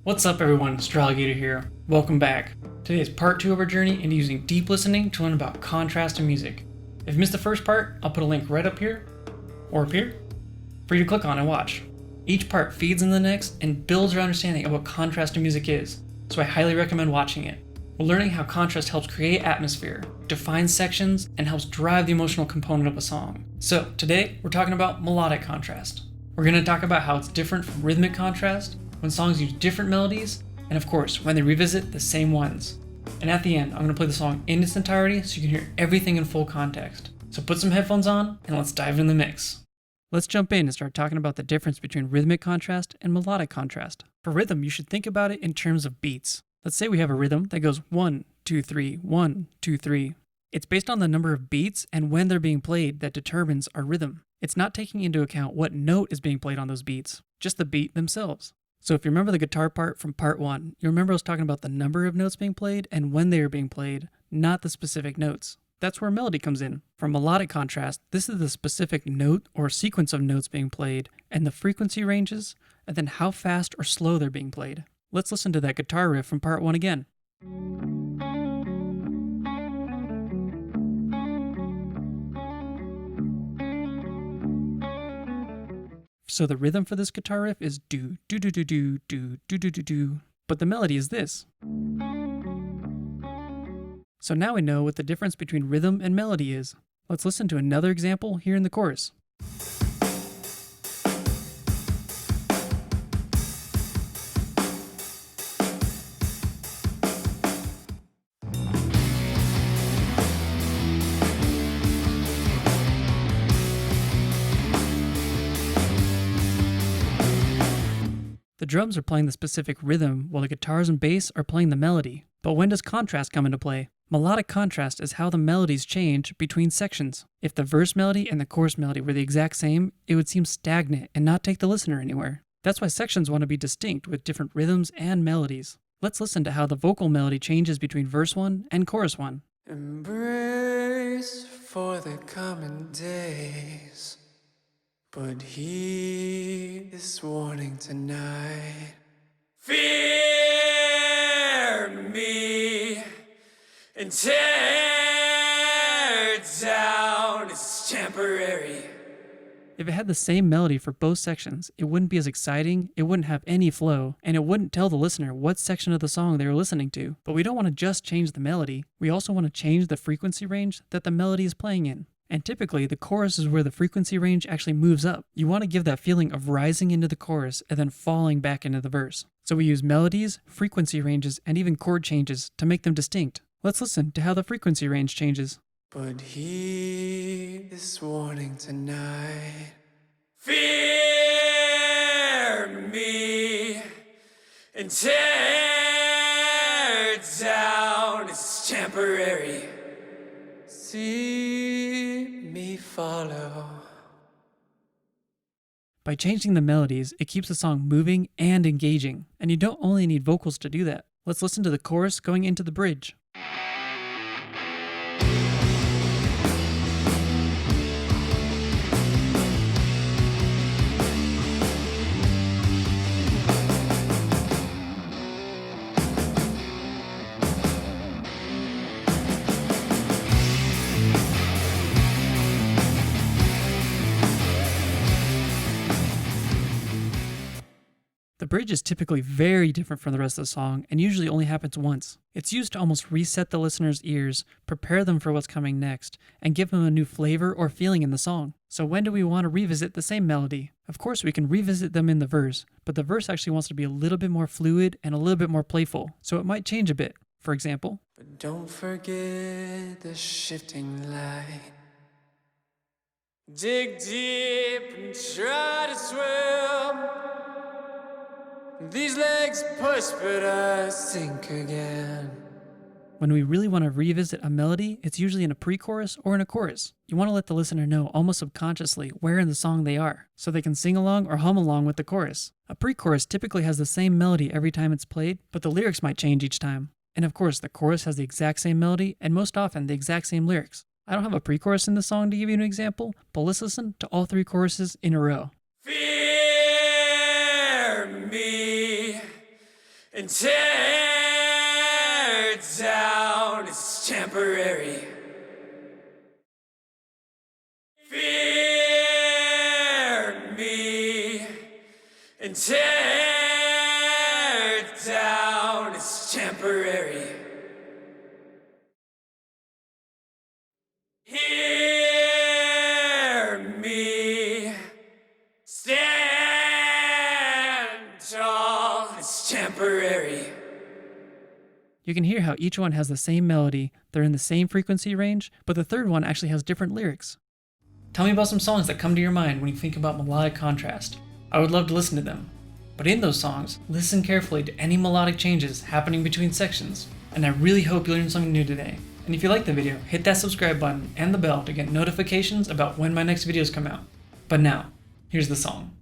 What's up everyone, Astrologator here. Welcome back. Today is part 2 of our journey into using deep listening to learn about contrast in music. If you missed the first part, I'll put a link right up here, or up here, for you to click on and watch. Each part feeds in the next and builds your understanding of what contrast in music is, so I highly recommend watching it. We're learning how contrast helps create atmosphere, defines sections, and helps drive the emotional component of a song. So today, we're talking about melodic contrast. We're going to talk about how it's different from rhythmic contrast, when songs use different melodies, and of course, when they revisit the same ones. And at the end, I'm going to play the song in its entirety so you can hear everything in full context. So put some headphones on, and let's dive into the mix. Let's jump in and start talking about the difference between rhythmic contrast and melodic contrast. For rhythm, you should think about it in terms of beats. Let's say we have a rhythm that goes 1, 2, 3, 1, 2, 3. It's based on the number of beats and when they're being played that determines our rhythm. It's not taking into account what note is being played on those beats, just the beat themselves. So if you remember the guitar part from part 1, you remember I was talking about the number of notes being played and when they are being played, not the specific notes. That's where melody comes in. For melodic contrast, this is the specific note or sequence of notes being played and the frequency ranges, and then how fast or slow they're being played. Let's listen to that guitar riff from part 1 again. So the rhythm for this guitar riff is do, do, do, do, do, do, do, do, do, do. But the melody is this. So now we know what the difference between rhythm and melody is. Let's listen to another example here in the chorus. The drums are playing the specific rhythm while the guitars and bass are playing the melody. But when does contrast come into play? Melodic contrast is how the melodies change between sections. If the verse melody and the chorus melody were the exact same, it would seem stagnant and not take the listener anywhere. That's why sections want to be distinct with different rhythms and melodies. Let's listen to how the vocal melody changes between verse 1 and chorus 1. Embrace for the coming days. But heed this warning tonight. Fear me and tear down. It's temporary. If it had the same melody for both sections, it wouldn't be as exciting, it wouldn't have any flow, and it wouldn't tell the listener what section of the song they were listening to. But we don't want to just change the melody, we also want to change the frequency range that the melody is playing in. And typically, the chorus is where the frequency range actually moves up. You want to give that feeling of rising into the chorus and then falling back into the verse. So we use melodies, frequency ranges, and even chord changes to make them distinct. Let's listen to how the frequency range changes. But heed this warning tonight. Fear me and tear down. It's temporary. See me follow. By changing the melodies, it keeps the song moving and engaging, and you don't only need vocals to do that. Let's listen to the chorus going into the bridge. The bridge is typically very different from the rest of the song and usually only happens once. It's used to almost reset the listener's ears, prepare them for what's coming next, and give them a new flavor or feeling in the song. So when do we want to revisit the same melody? Of course we can revisit them in the verse, but the verse actually wants to be a little bit more fluid and a little bit more playful, so it might change a bit. For example, but don't forget the shifting light. Dig deep and try to swim. These legs push, but I sink again. when we really want to revisit a melody, it's usually in a pre-chorus or in a chorus. You want to let the listener know almost subconsciously where in the song they are, so they can sing along or hum along with the chorus. A pre-chorus typically has the same melody every time it's played, but the lyrics might change each time. And of course, the chorus has the exact same melody and most often the exact same lyrics. I don't have a pre-chorus in the song to give you an example, but let's listen to all three choruses in a row. Fear me and tear it down. It's temporary. Fear me and tear it down. It's temporary. Hear me stand tall. It's temporary. You can hear how each one has the same melody, they're in the same frequency range, but the third one actually has different lyrics. Tell me about some songs that come to your mind when you think about melodic contrast. I would love to listen to them. But in those songs, listen carefully to any melodic changes happening between sections. And I really hope you learned something new today. And if you liked the video, hit that subscribe button and the bell to get notifications about when my next videos come out. But now, here's the song.